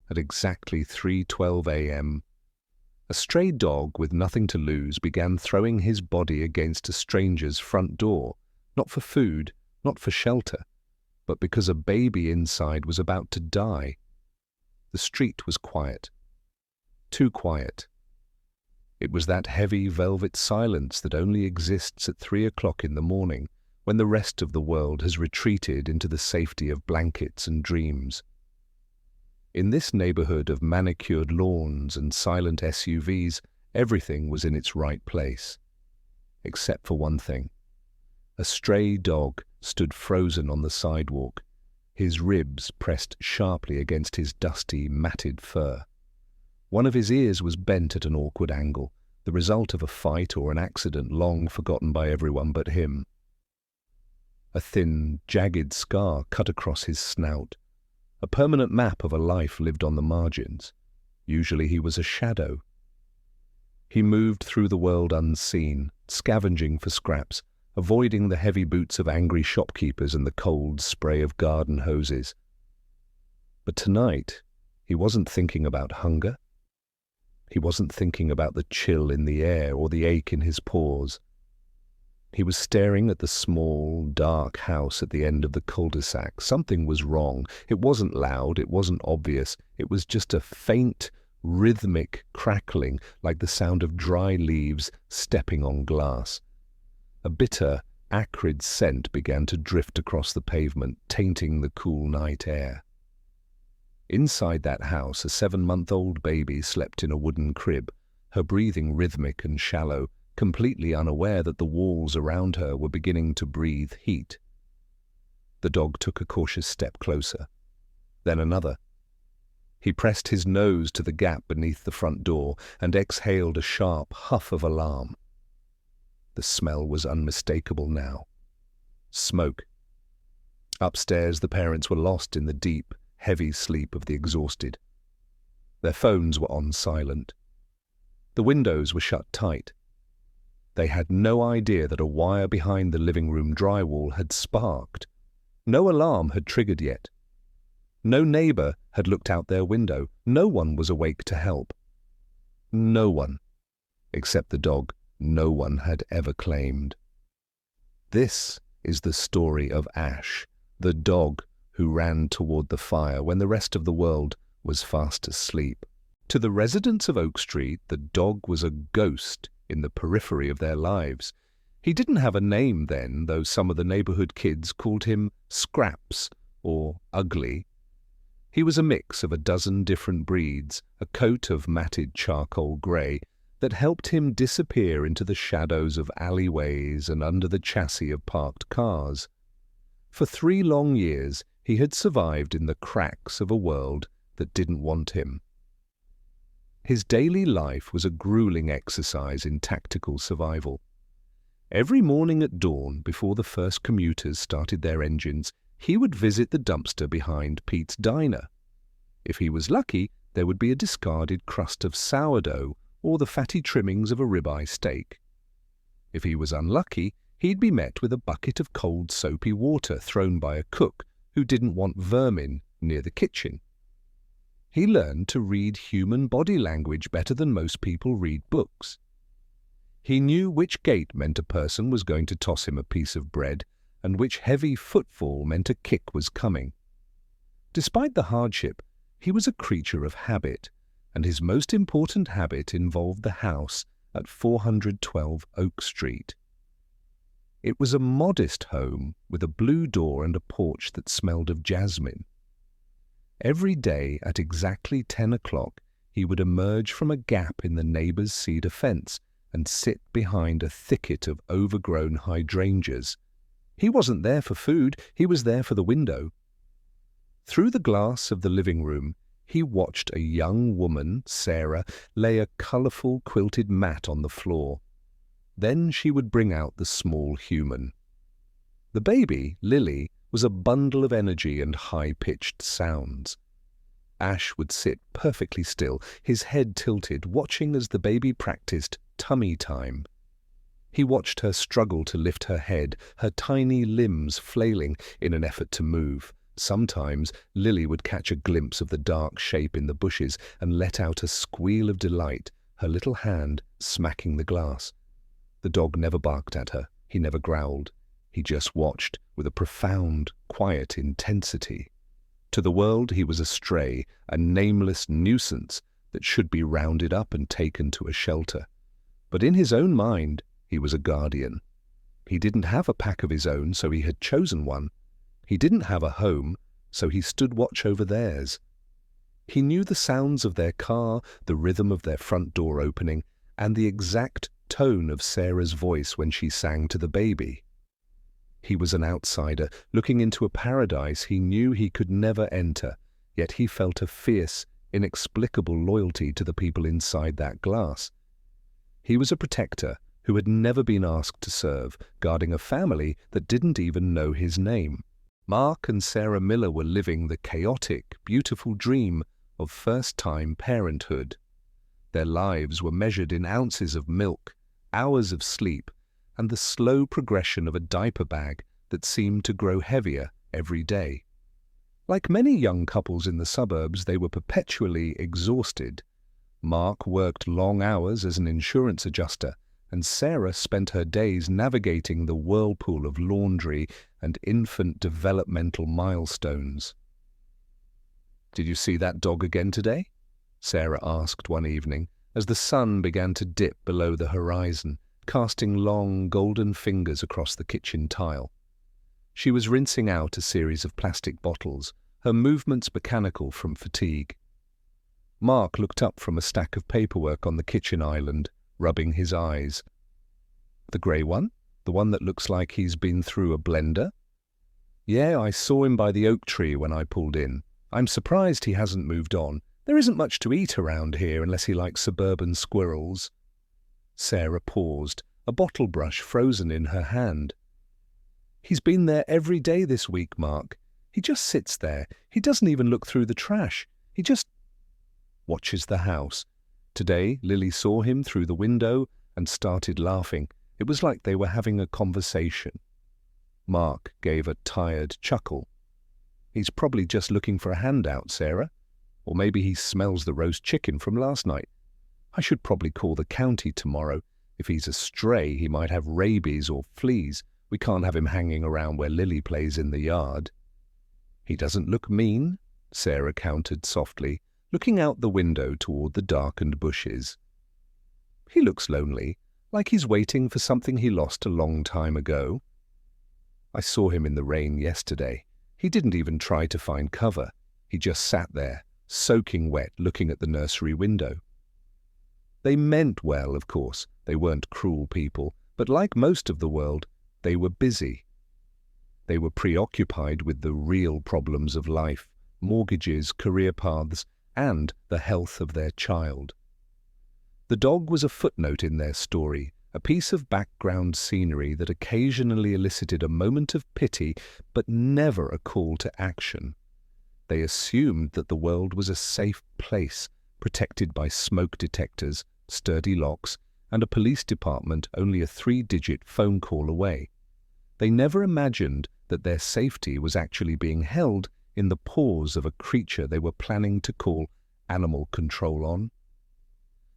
at exactly 3:12 a.m., a stray dog with nothing to lose began throwing his body against a stranger's front door, not for food, not for shelter, but because a baby inside was about to die. The street was quiet. Too quiet. It was that heavy velvet silence that only exists at 3 o'clock in the morning, when the rest of the world has retreated into the safety of blankets and dreams. In this neighborhood of manicured lawns and silent SUVs, everything was in its right place. Except for one thing. A stray dog stood frozen on the sidewalk, his ribs pressed sharply against his dusty, matted fur. One of his ears was bent at an awkward angle, the result of a fight or an accident long forgotten by everyone but him. A thin, jagged scar cut across his snout, a permanent map of a life lived on the margins. Usually he was a shadow. He moved through the world unseen, scavenging for scraps, avoiding the heavy boots of angry shopkeepers and the cold spray of garden hoses. But tonight, he wasn't thinking about hunger. He wasn't thinking about the chill in the air or the ache in his paws. He was staring at the small, dark house at the end of the cul-de-sac. Something was wrong. It wasn't loud, it wasn't obvious. It was just a faint, rhythmic crackling like the sound of dry leaves stepping on glass. A bitter, acrid scent began to drift across the pavement, tainting the cool night air. Inside that house, a 7-month-old baby slept in a wooden crib, her breathing rhythmic and shallow, completely unaware that the walls around her were beginning to breathe heat. The dog took a cautious step closer, then another. He pressed his nose to the gap beneath the front door and exhaled a sharp huff of alarm. The smell was unmistakable now. Smoke. Upstairs, the parents were lost in the deep, heavy sleep of the exhausted. Their phones were on silent. The windows were shut tight. They had no idea that a wire behind the living room drywall had sparked. No alarm had triggered yet. No neighbor had looked out their window. No one was awake to help. No one, except the dog no one had ever claimed. This is the story of Ash, the dog who ran toward the fire when the rest of the world was fast asleep. To the residents of Oak Street, the dog was a ghost in the periphery of their lives. He didn't have a name then, though some of the neighborhood kids called him Scraps or Ugly. He was a mix of a dozen different breeds, a coat of matted charcoal gray that helped him disappear into the shadows of alleyways and under the chassis of parked cars. For 3 long years, he had survived in the cracks of a world that didn't want him. His daily life was a grueling exercise in tactical survival. Every morning at dawn, before the first commuters started their engines, he would visit the dumpster behind Pete's Diner. If he was lucky, there would be a discarded crust of sourdough or the fatty trimmings of a ribeye steak. If he was unlucky, he'd be met with a bucket of cold soapy water thrown by a cook who didn't want vermin near the kitchen. He learned to read human body language better than most people read books. He knew which gait meant a person was going to toss him a piece of bread and which heavy footfall meant a kick was coming. Despite the hardship, he was a creature of habit, and his most important habit involved the house at 412 Oak Street. It was a modest home with a blue door and a porch that smelled of jasmine. Every day at exactly 10 o'clock, he would emerge from a gap in the neighbor's cedar fence and sit behind a thicket of overgrown hydrangeas. He wasn't there for food, he was there for the window. Through the glass of the living room, he watched a young woman, Sarah, lay a colorful quilted mat on the floor. Then she would bring out the small human. The baby, Lily, was a bundle of energy and high-pitched sounds. Ash would sit perfectly still, his head tilted, watching as the baby practiced tummy time. He watched her struggle to lift her head, her tiny limbs flailing in an effort to move, Sometimes Lily would catch a glimpse of the dark shape in the bushes and let out a squeal of delight, her little hand smacking the glass. The dog never barked at her, he never growled. He just watched with a profound, quiet intensity. To the world he was a stray, a nameless nuisance that should be rounded up and taken to a shelter. But in his own mind, he was a guardian. He didn't have a pack of his own, so he had chosen one. He didn't have a home, so he stood watch over theirs. He knew the sounds of their car, the rhythm of their front door opening, and the exact tone of Sarah's voice when she sang to the baby. He was an outsider, looking into a paradise he knew he could never enter, yet he felt a fierce, inexplicable loyalty to the people inside that glass. He was a protector who had never been asked to serve, guarding a family that didn't even know his name. Mark and Sarah Miller were living the chaotic, beautiful dream of first-time parenthood. Their lives were measured in ounces of milk, hours of sleep, and the slow progression of a diaper bag that seemed to grow heavier every day. Like many young couples in the suburbs, they were perpetually exhausted. Mark worked long hours as an insurance adjuster, and Sarah spent her days navigating the whirlpool of laundry and infant developmental milestones. "Did you see that dog again today?" Sarah asked one evening, as the sun began to dip below the horizon, casting long, golden fingers across the kitchen tile. She was rinsing out a series of plastic bottles, her movements mechanical from fatigue. Mark looked up from a stack of paperwork on the kitchen island, rubbing his eyes. "The grey one? The one that looks like he's been through a blender?" "Yeah, I saw him by the oak tree when I pulled in. I'm surprised he hasn't moved on. There isn't much to eat around here unless he likes suburban squirrels." Sarah paused, a bottle brush frozen in her hand. "He's been there every day this week, Mark. He just sits there. He doesn't even look through the trash. He just watches the house. Today, Lily saw him through the window and started laughing. It was like they were having a conversation." Mark gave a tired chuckle. "He's probably just looking for a handout, Sarah. Or maybe he smells the roast chicken from last night. I should probably call the county tomorrow. If he's a stray, he might have rabies or fleas. We can't have him hanging around where Lily plays in the yard." "He doesn't look mean," Sarah countered softly, looking out the window toward the darkened bushes. "He looks lonely, like he's waiting for something he lost a long time ago. I saw him in the rain yesterday. He didn't even try to find cover. He just sat there, soaking wet, looking at the nursery window." They meant well, of course. They weren't cruel people, but like most of the world, they were busy. They were preoccupied with the real problems of life, mortgages, career paths, and the health of their child. The dog was a footnote in their story, a piece of background scenery that occasionally elicited a moment of pity, but never a call to action. They assumed that the world was a safe place, protected by smoke detectors, sturdy locks, and a police department only a 3-digit phone call away. They never imagined that their safety was actually being held in the paws of a creature they were planning to call animal control on.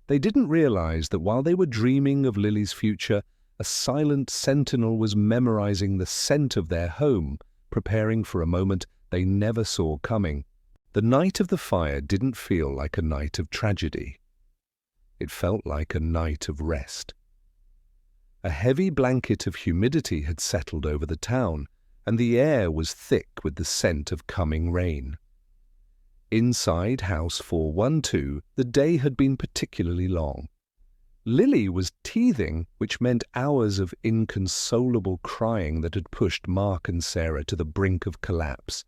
They didn't realize that while they were dreaming of Lily's future, a silent sentinel was memorizing the scent of their home, preparing for a moment they never saw coming. The night of the fire didn't feel like a night of tragedy. It felt like a night of rest. A heavy blanket of humidity had settled over the town, and the air was thick with the scent of coming rain. Inside House 412, the day had been particularly long. Lily was teething, which meant hours of inconsolable crying that had pushed Mark and Sarah to the brink of collapse.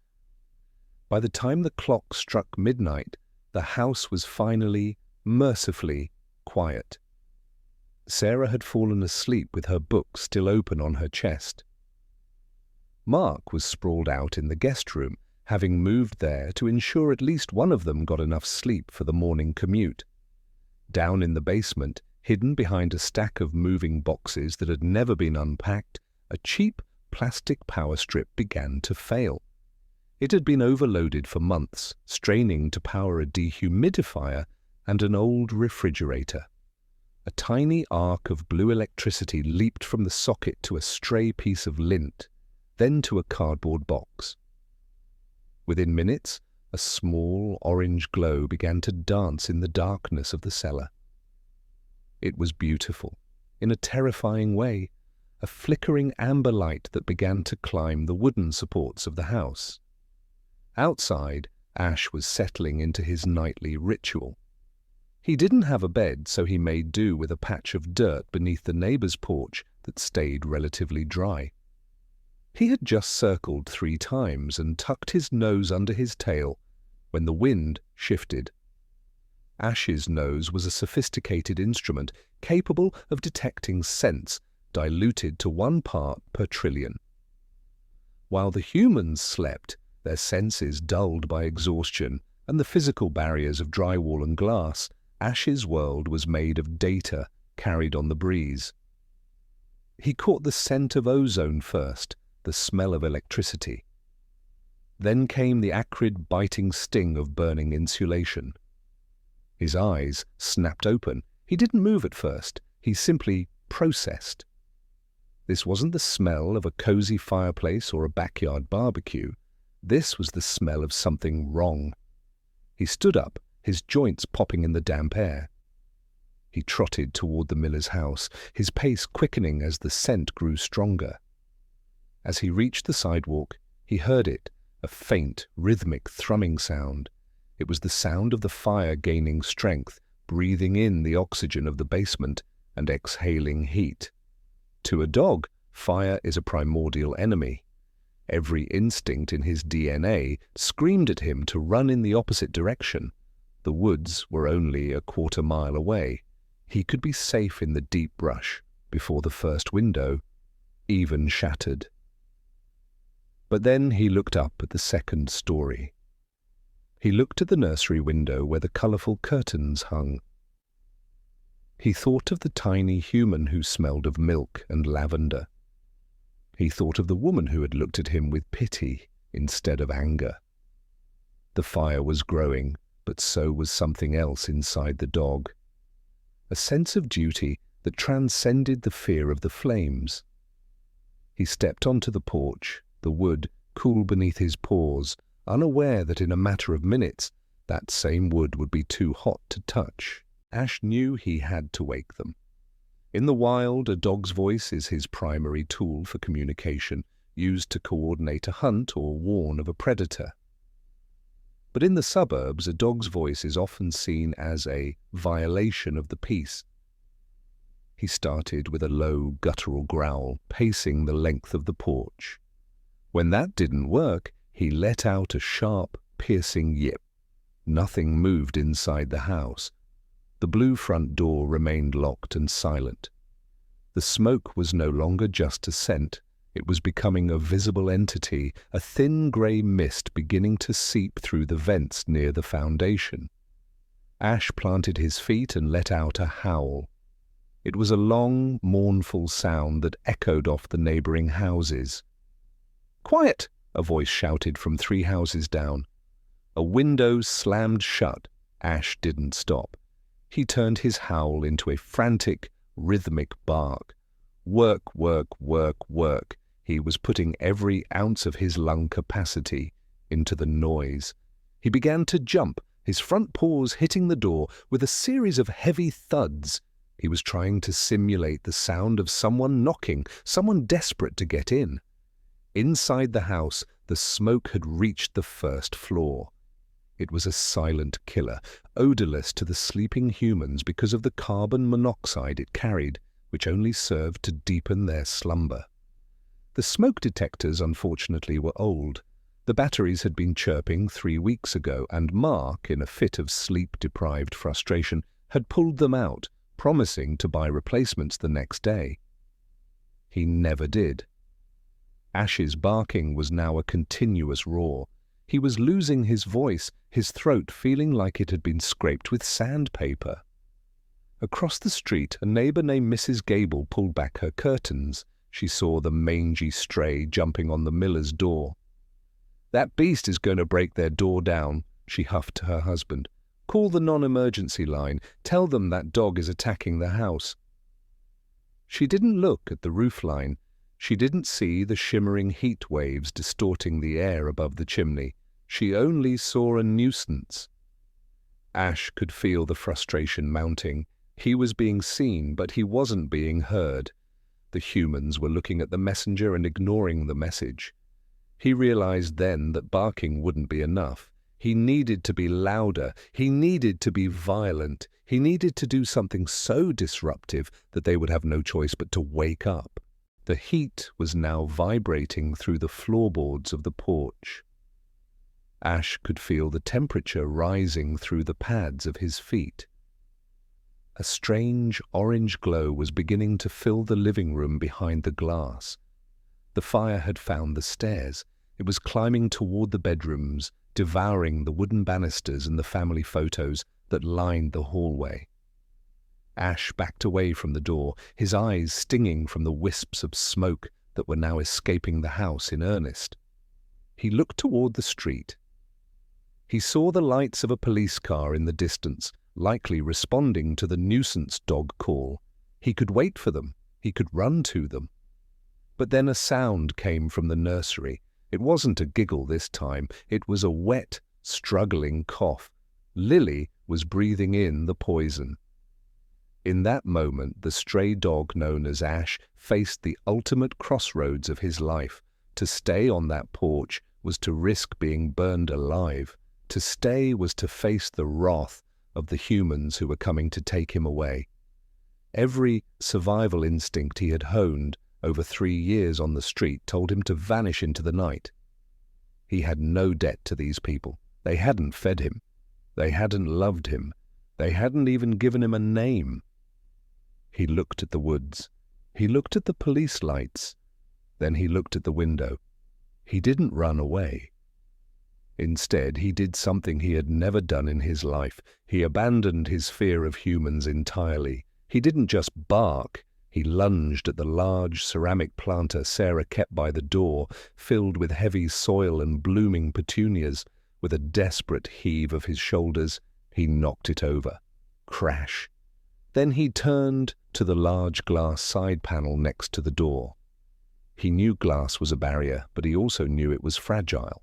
By the time the clock struck midnight, the house was finally, mercifully, quiet. Sarah had fallen asleep with her book still open on her chest. Mark was sprawled out in the guest room, having moved there to ensure at least one of them got enough sleep for the morning commute. Down in the basement, hidden behind a stack of moving boxes that had never been unpacked, a cheap plastic power strip began to fail. It had been overloaded for months, straining to power a dehumidifier and an old refrigerator. A tiny arc of blue electricity leaped from the socket to a stray piece of lint, then to a cardboard box. Within minutes, a small orange glow began to dance in the darkness of the cellar. It was beautiful, in a terrifying way, a flickering amber light that began to climb the wooden supports of the house. Outside, Ash was settling into his nightly ritual. He didn't have a bed, so he made do with a patch of dirt beneath the neighbor's porch that stayed relatively dry. He had just circled 3 times and tucked his nose under his tail when the wind shifted. Ash's nose was a sophisticated instrument capable of detecting scents diluted to 1 part per trillion. While the humans slept, their senses dulled by exhaustion and the physical barriers of drywall and glass, Ash's world was made of data carried on the breeze. He caught the scent of ozone first, the smell of electricity. Then came the acrid, biting sting of burning insulation. His eyes snapped open. He didn't move at first. He simply processed. This wasn't the smell of a cozy fireplace or a backyard barbecue. This was the smell of something wrong. He stood up, his joints popping in the damp air. He trotted toward the miller's house, his pace quickening as the scent grew stronger. As he reached the sidewalk, he heard it, a faint, rhythmic thrumming sound. It was the sound of the fire gaining strength, breathing in the oxygen of the basement and exhaling heat. To a dog, fire is a primordial enemy. Every instinct in his DNA screamed at him to run in the opposite direction. The woods were only a 1/4 mile away. He could be safe in the deep brush before the first window even shattered. But then he looked up at the 2nd story. He looked at the nursery window where the colourful curtains hung. He thought of the tiny human who smelled of milk and lavender. He thought of the woman who had looked at him with pity instead of anger. The fire was growing, but so was something else inside the dog. A sense of duty that transcended the fear of the flames. He stepped onto the porch, the wood cool beneath his paws, unaware that in a matter of minutes that same wood would be too hot to touch. Ash knew he had to wake them. In the wild, a dog's voice is his primary tool for communication, used to coordinate a hunt or warn of a predator. But in the suburbs, a dog's voice is often seen as a violation of the peace. He started with a low, guttural growl, pacing the length of the porch. When that didn't work, he let out a sharp, piercing yip. Nothing moved inside the house. The blue front door remained locked and silent. The smoke was no longer just a scent. It was becoming a visible entity, a thin grey mist beginning to seep through the vents near the foundation. Ash planted his feet and let out a howl. It was a long, mournful sound that echoed off the neighbouring houses. "Quiet!" a voice shouted from 3 houses down. A window slammed shut. Ash didn't stop. He turned his howl into a frantic, rhythmic bark. Work, work, work, work. He was putting every ounce of his lung capacity into the noise. He began to jump, his front paws hitting the door with a series of heavy thuds. He was trying to simulate the sound of someone knocking, someone desperate to get in. Inside the house, the smoke had reached the 1st floor. It was a silent killer, odorless to the sleeping humans because of the carbon monoxide it carried, which only served to deepen their slumber. The smoke detectors, unfortunately, were old. The batteries had been chirping 3 weeks ago, and Mark, in a fit of sleep-deprived frustration, had pulled them out, promising to buy replacements the next day. He never did. Ash's barking was now a continuous roar. He was losing his voice, his throat feeling like it had been scraped with sandpaper. Across the street, a neighbour named Mrs. Gable pulled back her curtains. She saw the mangy stray jumping on the miller's door. "That beast is going to break their door down," she huffed to her husband. "Call the non-emergency line. Tell them that dog is attacking the house." She didn't look at the roofline. She didn't see the shimmering heat waves distorting the air above the chimney. She only saw a nuisance. Ash could feel the frustration mounting. He was being seen, but he wasn't being heard. The humans were looking at the messenger and ignoring the message. He realized then that barking wouldn't be enough. He needed to be louder. He needed to be violent. He needed to do something so disruptive that they would have no choice but to wake up. The heat was now vibrating through the floorboards of the porch. Ash could feel the temperature rising through the pads of his feet. A strange orange glow was beginning to fill the living room behind the glass. The fire had found the stairs. It was climbing toward the bedrooms, devouring the wooden banisters and the family photos that lined the hallway. Ash backed away from the door, his eyes stinging from the wisps of smoke that were now escaping the house in earnest. He looked toward the street. He saw the lights of a police car in the distance, likely responding to the nuisance dog call. He could wait for them. He could run to them. But then a sound came from the nursery. It wasn't a giggle this time. It was a wet, struggling cough. Lily was breathing in the poison. In that moment, the stray dog known as Ash faced the ultimate crossroads of his life. To stay on that porch was to risk being burned alive. To stay was to face the wrath of the humans who were coming to take him away. Every survival instinct he had honed over 3 years on the street told him to vanish into the night. He had no debt to these people. They hadn't fed him. They hadn't loved him. They hadn't even given him a name. He looked at the woods. He looked at the police lights. Then he looked at the window. He didn't run away. Instead, he did something he had never done in his life. He abandoned his fear of humans entirely. He didn't just bark. He lunged at the large ceramic planter Sarah kept by the door, filled with heavy soil and blooming petunias. With a desperate heave of his shoulders, he knocked it over. Crash. Then he turned to the large glass side panel next to the door. He knew glass was a barrier, but he also knew it was fragile.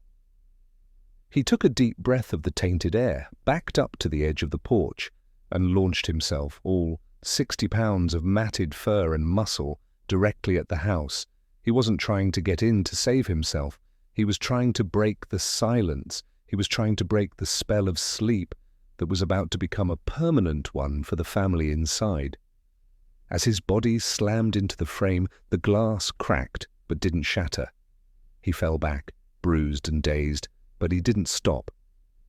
He took a deep breath of the tainted air, backed up to the edge of the porch, and launched himself, all 60 pounds of matted fur and muscle, directly at the house. He wasn't trying to get in to save himself. He was trying to break the silence. He was trying to break the spell of sleep that was about to become a permanent one for the family inside. As his body slammed into the frame, the glass cracked but didn't shatter. He fell back, bruised and dazed, but he didn't stop.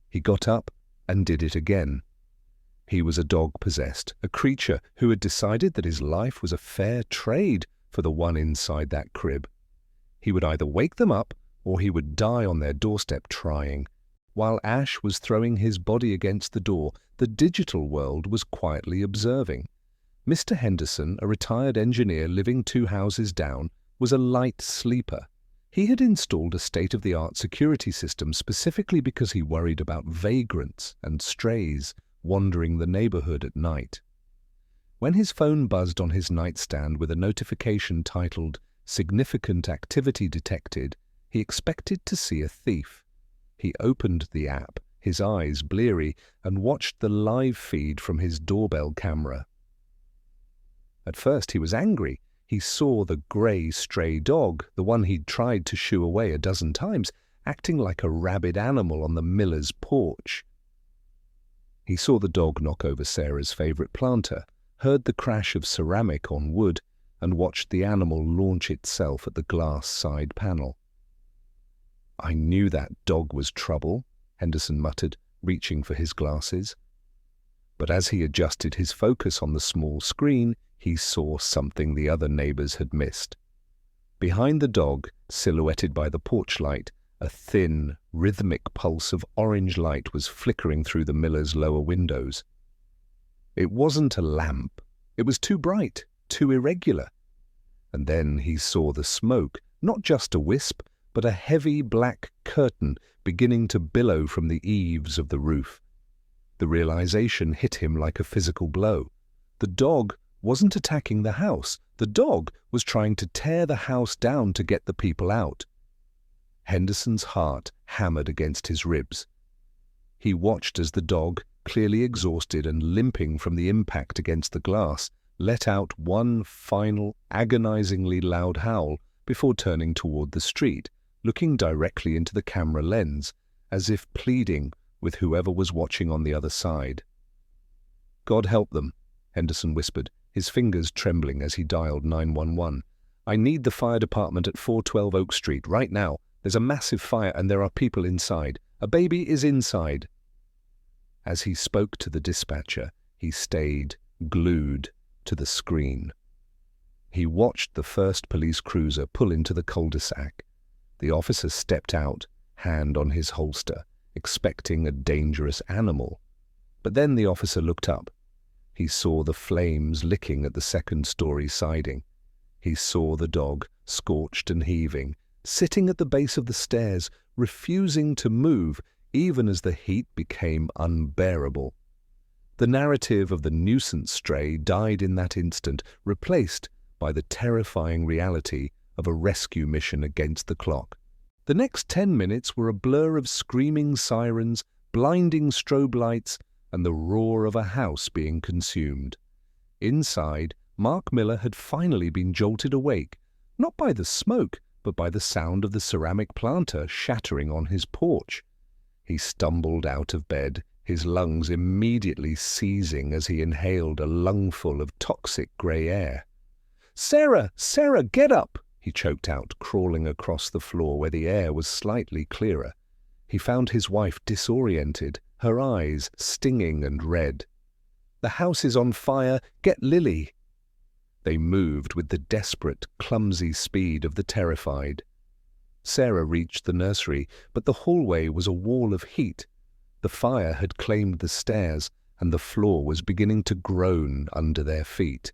He got up and did it again. He was a dog possessed, a creature who had decided that his life was a fair trade for the one inside that crib. He would either wake them up or he would die on their doorstep trying. While Ash was throwing his body against the door, the digital world was quietly observing. Mr. Henderson, a retired engineer living 2 houses down, was a light sleeper. He had installed a state-of-the-art security system specifically because he worried about vagrants and strays wandering the neighborhood at night. When his phone buzzed on his nightstand with a notification titled "Significant Activity Detected," he expected to see a thief. He opened the app, his eyes bleary, and watched the live feed from his doorbell camera. At first he was angry. He saw the grey stray dog, the one he'd tried to shoo away a dozen times, acting like a rabid animal on the miller's porch. He saw the dog knock over Sarah's favourite planter, heard the crash of ceramic on wood, and watched the animal launch itself at the glass side panel. "I knew that dog was trouble," Henderson muttered, reaching for his glasses. But as he adjusted his focus on the small screen, he saw something the other neighbors had missed. Behind the dog, silhouetted by the porch light, a thin, rhythmic pulse of orange light was flickering through the miller's lower windows. It wasn't a lamp. It was too bright, too irregular. And then he saw the smoke, not just a wisp, but a heavy black curtain beginning to billow from the eaves of the roof. The realization hit him like a physical blow. The dog wasn't attacking the house. The dog was trying to tear the house down to get the people out. Henderson's heart hammered against his ribs. He watched as the dog, clearly exhausted and limping from the impact against the glass, let out one final, agonizingly loud howl before turning toward the street, looking directly into the camera lens, as if pleading with whoever was watching on the other side. "God help them," Henderson whispered, his fingers trembling as he dialed 911. "I need the fire department at 412 Oak Street right now. There's a massive fire and there are people inside. A baby is inside." As he spoke to the dispatcher, he stayed glued to the screen. He watched the first police cruiser pull into the cul-de-sac. The officer stepped out, hand on his holster, expecting a dangerous animal. But then the officer looked up. He saw the flames licking at the second-story siding. He saw the dog, scorched and heaving, sitting at the base of the stairs, refusing to move even as the heat became unbearable. The narrative of the nuisance stray died in that instant, replaced by the terrifying reality of a rescue mission against the clock. The next 10 minutes were a blur of screaming sirens, blinding strobe lights, and the roar of a house being consumed. Inside, Mark Miller had finally been jolted awake, not by the smoke, but by the sound of the ceramic planter shattering on his porch. He stumbled out of bed, his lungs immediately seizing as he inhaled a lungful of toxic grey air. "Sarah! Sarah, get up!" he choked out, crawling across the floor where the air was slightly clearer. He found his wife disoriented, her eyes stinging and red. "The house is on fire! Get Lily!" They moved with the desperate, clumsy speed of the terrified. Sarah reached the nursery, but the hallway was a wall of heat. The fire had claimed the stairs, and the floor was beginning to groan under their feet.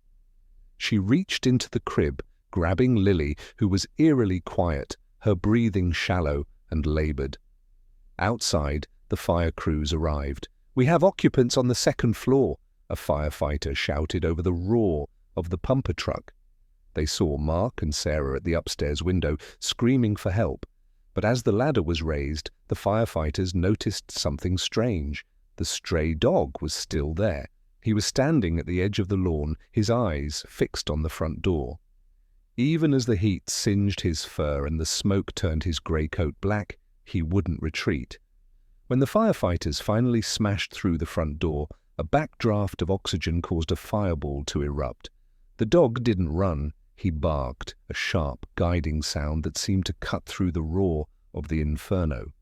She reached into the crib, grabbing Lily, who was eerily quiet, her breathing shallow and labored. Outside, the fire crews arrived. "We have occupants on the second floor," a firefighter shouted over the roar of the pumper truck. They saw Mark and Sarah at the upstairs window, screaming for help. But as the ladder was raised, the firefighters noticed something strange. The stray dog was still there. He was standing at the edge of the lawn, his eyes fixed on the front door. Even as the heat singed his fur and the smoke turned his grey coat black, he wouldn't retreat. When the firefighters finally smashed through the front door, a backdraft of oxygen caused a fireball to erupt. The dog didn't run. He barked, a sharp, guiding sound that seemed to cut through the roar of the inferno.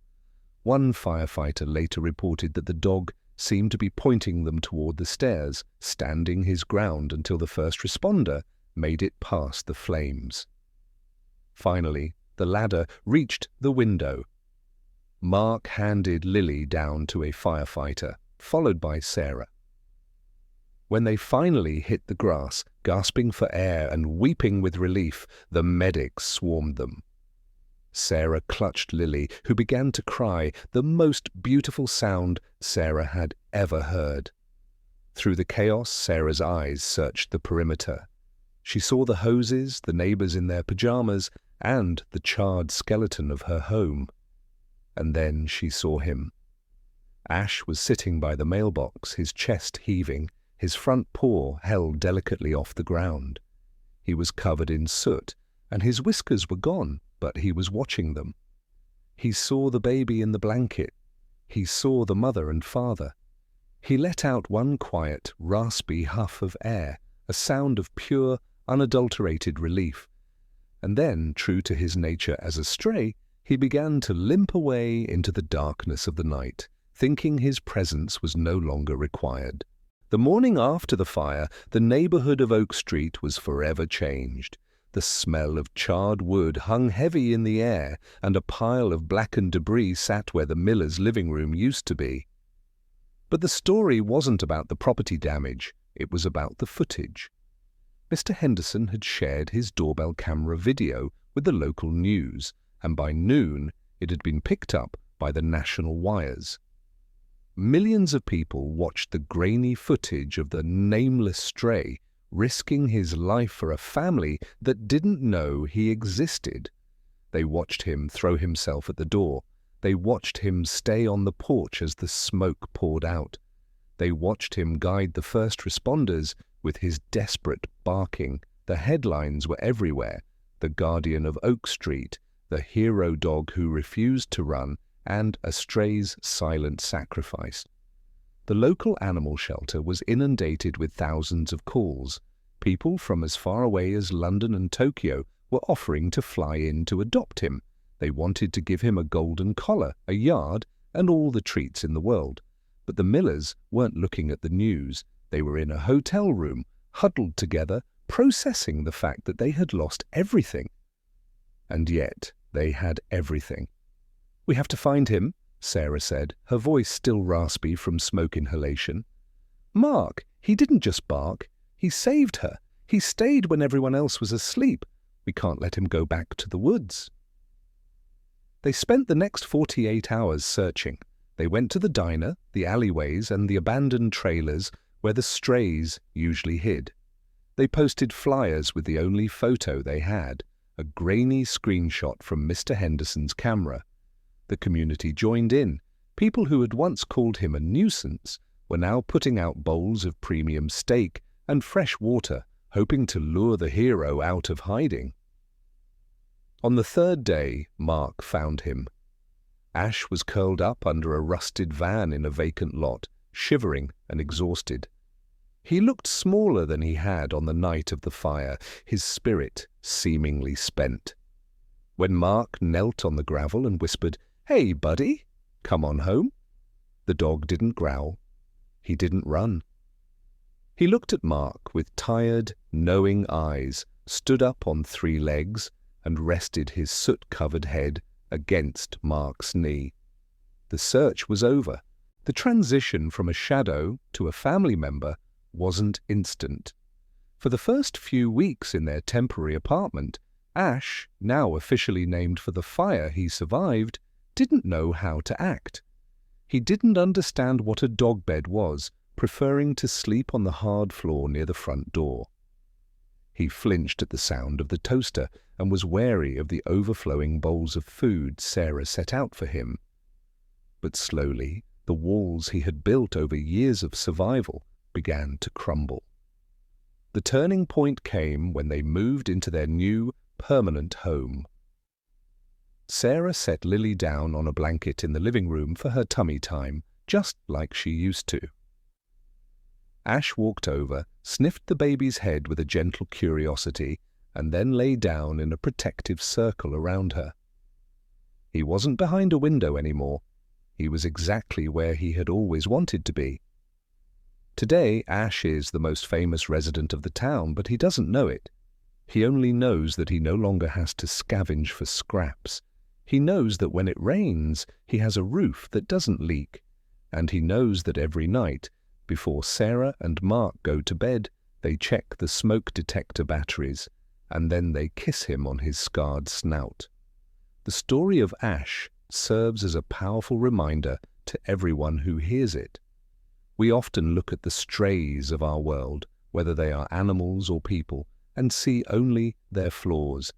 One firefighter later reported that the dog seemed to be pointing them toward the stairs, standing his ground until the first responder made it past the flames. Finally, the ladder reached the window. Mark handed Lily down to a firefighter, followed by Sarah. When they finally hit the grass, gasping for air and weeping with relief, the medics swarmed them. Sarah clutched Lily, who began to cry, the most beautiful sound Sarah had ever heard. Through the chaos, Sarah's eyes searched the perimeter. She saw the hoses, the neighbors in their pajamas, and the charred skeleton of her home. And then she saw him. Ash was sitting by the mailbox, his chest heaving, his front paw held delicately off the ground. He was covered in soot, and his whiskers were gone, but he was watching them. He saw the baby in the blanket. He saw the mother and father. He let out one quiet, raspy huff of air, a sound of pure, unadulterated relief. And then, true to his nature as a stray, he began to limp away into the darkness of the night, thinking his presence was no longer required. The morning after the fire, the neighborhood of Oak Street was forever changed. The smell of charred wood hung heavy in the air, and a pile of blackened debris sat where the Millers' living room used to be. But the story wasn't about the property damage, it was about the footage. Mr. Henderson had shared his doorbell camera video with the local news, and by noon it had been picked up by the national wires. Millions of people watched the grainy footage of the nameless stray risking his life for a family that didn't know he existed. They watched him throw himself at the door. They watched him stay on the porch as the smoke poured out. They watched him guide the first responders with his desperate barking. The headlines were everywhere: the guardian of Oak Street, the hero dog who refused to run, and a stray's silent sacrifice. The local animal shelter was inundated with thousands of calls. People from as far away as London and Tokyo were offering to fly in to adopt him. They wanted to give him a golden collar, a yard, and all the treats in the world. But the Millers weren't looking at the news. They were in a hotel room, huddled together, processing the fact that they had lost everything. And yet they had everything. "We have to find him," Sarah said, her voice still raspy from smoke inhalation. "Mark, he didn't just bark. He saved her. He stayed when everyone else was asleep. We can't let him go back to the woods." They spent the next 48 hours searching. They went to the diner, the alleyways, and the abandoned trailers where the strays usually hid. They posted flyers with the only photo they had, a grainy screenshot from Mr. Henderson's camera. The community joined in. People who had once called him a nuisance were now putting out bowls of premium steak and fresh water, hoping to lure the hero out of hiding. On the third day, Mark found him. Ash was curled up under a rusted van in a vacant lot, shivering and exhausted. He looked smaller than he had on the night of the fire, his spirit seemingly spent. When Mark knelt on the gravel and whispered, "Hey, buddy, come on home," the dog didn't growl. He didn't run. He looked at Mark with tired, knowing eyes, stood up on 3 legs, and rested his soot-covered head against Mark's knee. The search was over. The transition from a shadow to a family member wasn't instant. For the first few weeks in their temporary apartment, Ash, now officially named for the fire he survived, didn't know how to act. He didn't understand what a dog bed was, preferring to sleep on the hard floor near the front door. He flinched at the sound of the toaster and was wary of the overflowing bowls of food Sarah set out for him. But slowly, the walls he had built over years of survival began to crumble. The turning point came when they moved into their new, permanent home. Sarah set Lily down on a blanket in the living room for her tummy time, just like she used to. Ash walked over, sniffed the baby's head with a gentle curiosity, and then lay down in a protective circle around her. He wasn't behind a window anymore. He was exactly where he had always wanted to be. Today, Ash is the most famous resident of the town, but he doesn't know it. He only knows that he no longer has to scavenge for scraps. He knows that when it rains, he has a roof that doesn't leak. And he knows that every night, before Sarah and Mark go to bed, they check the smoke detector batteries, and then they kiss him on his scarred snout. The story of Ash serves as a powerful reminder to everyone who hears it. We often look at the strays of our world, whether they are animals or people, and see only their flaws.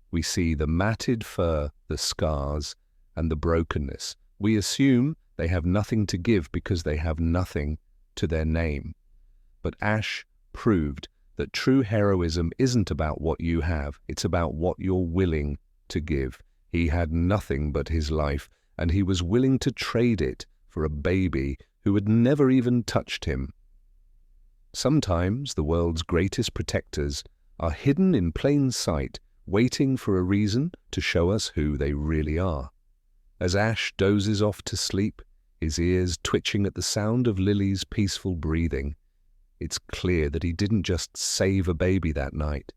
We see the matted fur, the scars, and the brokenness. We assume they have nothing to give because they have nothing to their name. But Ash proved that true heroism isn't about what you have, it's about what you're willing to give. He had nothing but his life, and he was willing to trade it for a baby who had never even touched him. Sometimes the world's greatest protectors are hidden in plain sight, waiting for a reason to show us who they really are. As Ash dozes off to sleep, his ears twitching at the sound of Lily's peaceful breathing, it's clear that he didn't just save a baby that night.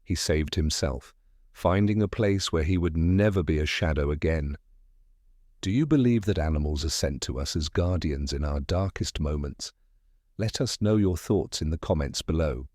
He saved himself, finding a place where he would never be a shadow again. Do you believe that animals are sent to us as guardians in our darkest moments? Let us know your thoughts in the comments below.